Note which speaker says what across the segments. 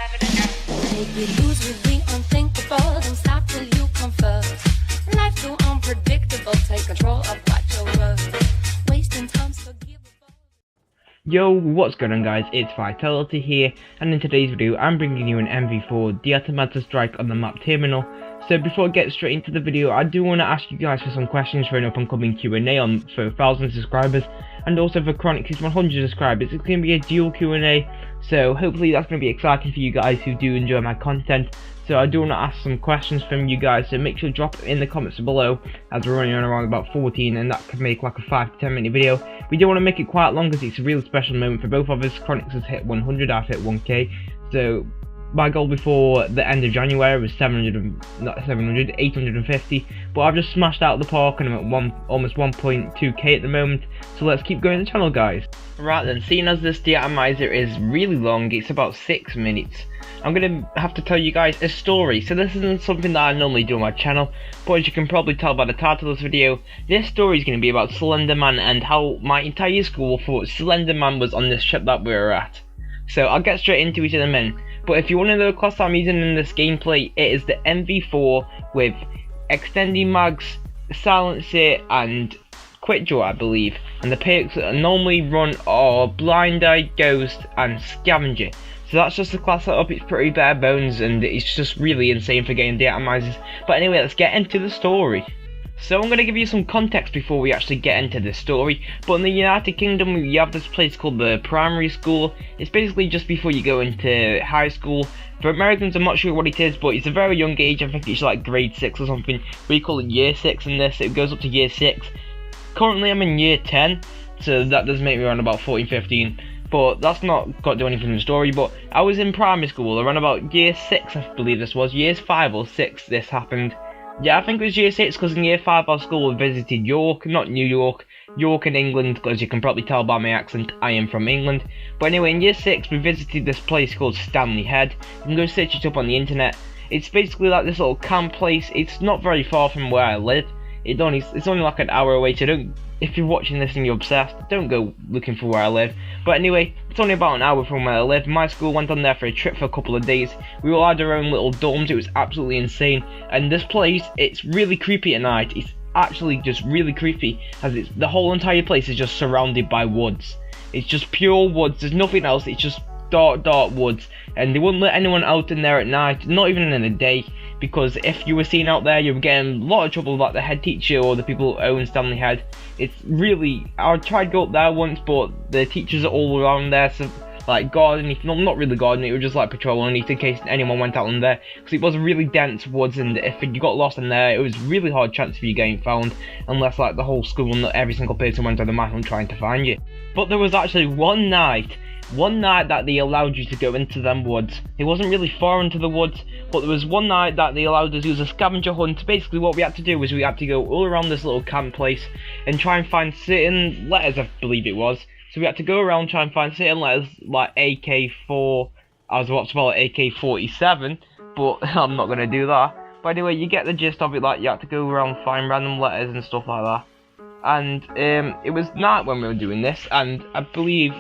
Speaker 1: Make me lose with the unthinkable. Don't stop till you come first. Life's too unpredictable. Take control of what you're worth. Wasting time's forgivable.
Speaker 2: Yo, what's going on guys, it's Vitality here, and in today's video I'm bringing you an NV4 de-automated strike on the map terminal. So before I get straight into the video, I do want to ask you guys for some questions for an up and coming Q&A on for 1,000 subscribers, and also for Chronic's 100 subscribers. It's going to be a dual Q&A, so hopefully that's going to be exciting for you guys who do enjoy my content. So I do want to ask some questions from you guys, so make sure to drop it in the comments below, as we're running on around about 14 and that could make like a 5 to 10 minute video. We do want to make it quite long because it's a really special moment for both of us. Chronic's has hit 100, I've hit 1k, so my goal before the end of January was 850, but I've just smashed out the park and I'm at almost 1.2k at the moment, so let's keep going the channel guys. Right then, seeing as this de-atomizer is really long, it's about 6 minutes, I'm going to have to tell you guys a story. So this isn't something that I normally do on my channel, but as you can probably tell by the title of this video, this story is going to be about Slender and how my entire school thought Slender was on this trip that we were at. So I'll get straight into it in a minute. But if you want to know the class I'm using in this gameplay, it is the NV4 with extending mags, silencer and quick draw I believe, and the perks that I normally run are blind eye, ghost and scavenger. So that's just the class setup. It's pretty bare bones and it's just really insane for getting de-atomizers. But anyway, let's get into the story. So I'm going to give you some context before we actually get into this story, but in the United Kingdom you have this place called the primary school. It's basically just before you go into high school. For Americans I'm not sure what it is, but it's a very young age. I think it's like grade 6 or something. We call it year 6 in this, it goes up to year 6. Currently I'm in year 10, so that does make me around about 14, 15. But that's not got to do anything in the story. But I was in primary school around about year 6, I believe this was, years 5 or 6 this happened. Yeah, I think it was year 6 because in year 5 our school visited York, not New York, York in England, because you can probably tell by my accent I am from England. But anyway, in year 6 we visited this place called Stanley Head. You can go search it up on the internet. It's basically like this little camp place. It's not very far from where I live. It's only like an hour away, so don't, if you're watching this and you're obsessed, don't go looking for where I live. But anyway, it's only about an hour from where I live. My school went on there for a trip for a couple of days. We all had our own little dorms. It was absolutely insane. And this place, it's really creepy at night. It's actually just really creepy, as the whole entire place is just surrounded by woods. It's just pure woods. There's nothing else. It's just dark woods, and they wouldn't let anyone out in there at night, not even in the day, because if you were seen out there you were getting a lot of trouble, like the head teacher or the people who own Stanley Head. It's really, I tried to go up there once, but the teachers are all around there, so like guarding, not really guarding, it was just like patrolling it in case anyone went out in there, because it was really dense woods, and if you got lost in there it was really hard chance of you getting found, unless like the whole school and every single person went on the map and trying to find you. But there was actually one night that they allowed you to go into them woods. It wasn't really far into the woods, but there was one night that they allowed us to use a scavenger hunt. Basically what we had to do was we had to go all around this little camp place and try and find certain letters, I believe it was. So we had to go around try and find certain letters like AK4, I was about to spell it AK-47, but I'm not going to do that. But anyway, you get the gist of it, like you had to go around find random letters and stuff like that. And it was night when we were doing this, and I believe,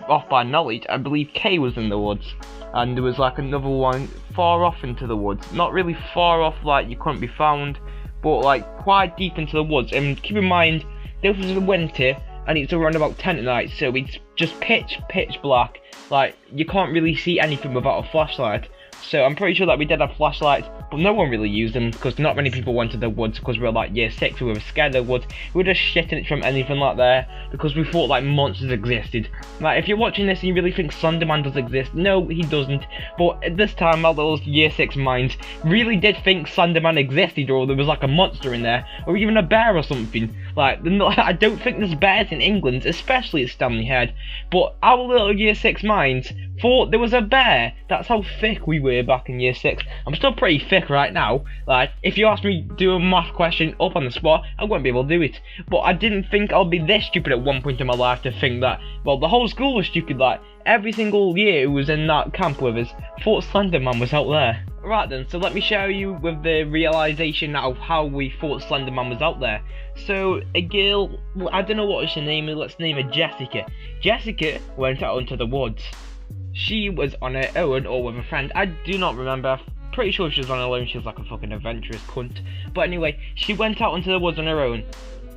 Speaker 2: off by knowledge, I believe K was in the woods, and there was like another one far off into the woods, not really far off like you couldn't be found, but like quite deep into the woods. And keep in mind this was the winter and it's around about 10 at night, so it's just pitch black, like you can't really see anything without a flashlight. So I'm pretty sure that we did have flashlights, but no one really used them because not many people went to the woods, because we were like year 6, we were scared of the woods. We were just shitting it from anything like that because we thought like monsters existed. Like if you're watching this and you really think Slender does exist, no he doesn't. But at this time my little year 6 mind really did think Slender existed, or there was like a monster in there, or even a bear or something. Like I don't think there's bears in England, especially at Stanley Head, but our little year 6 minds thought there was a bear. That's how thick we were back in year 6. I'm still pretty thick right now. Like if you ask me to do a math question up on the spot, I wouldn't be able to do it. But I didn't think I'll be this stupid at one point in my life to think that, well, the whole school was stupid. Like every single year who was in that camp with us thought Slender was out there. Right then, so let me show you with the realization of how we thought Slender was out there. So a girl, I don't know what her name is, let's name her Jessica. Jessica went out into the woods. she was on her own or with a friend. I do not remember. Pretty sure she was on her own. She was like a fucking adventurous cunt. But anyway, she went out into the woods on her own.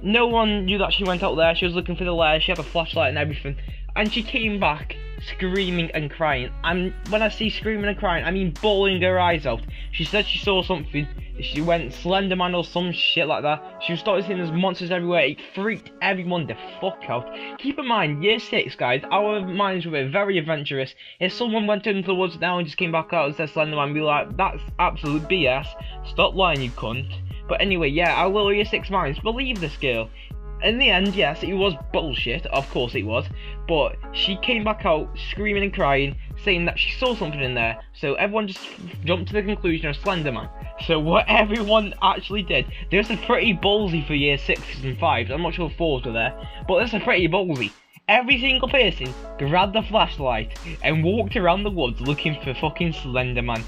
Speaker 2: No one knew that she went out there. She was looking for the lair. She had a flashlight and everything. And she came back screaming and crying. And when I see screaming and crying, I mean bawling her eyes out. She said she saw something. She went Slender Man or some shit like that. She started seeing there's monsters everywhere. It freaked everyone the fuck out. Keep in mind, year 6, guys, our minds were very adventurous. If someone went into the woods now and just came back out and said Slender Man, be like, that's absolute BS. Stop lying, you cunt. But anyway, yeah, our little year 6 minds believe this girl. In the end, yes, it was bullshit, of course it was, but she came back out screaming and crying, saying that she saw something in there, so everyone just jumped to the conclusion of Slender Man. So what everyone actually did, this is pretty ballsy for year 6s and 5s, I'm not sure if 4s were there, but this is pretty ballsy. Every single person grabbed the flashlight and walked around the woods looking for fucking Slender Man.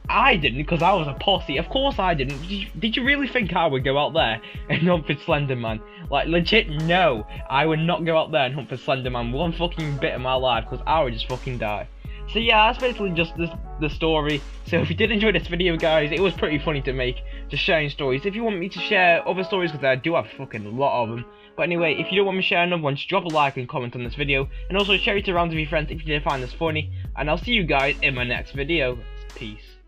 Speaker 2: I didn't, because I was a posse. Of course I didn't. Did you really think I would go out there and hunt for Slender Man? Like, legit, no. I would not go out there and hunt for Slender Man one fucking bit of my life, because I would just fucking die. So yeah, that's basically just the story. So if you did enjoy this video, guys, it was pretty funny to make, just sharing stories. If you want me to share other stories, because I do have fucking a lot of them. But anyway, if you don't want me to share another one, just drop a like and comment on this video. And also share it around with your friends if you did find this funny. And I'll see you guys in my next video. Peace.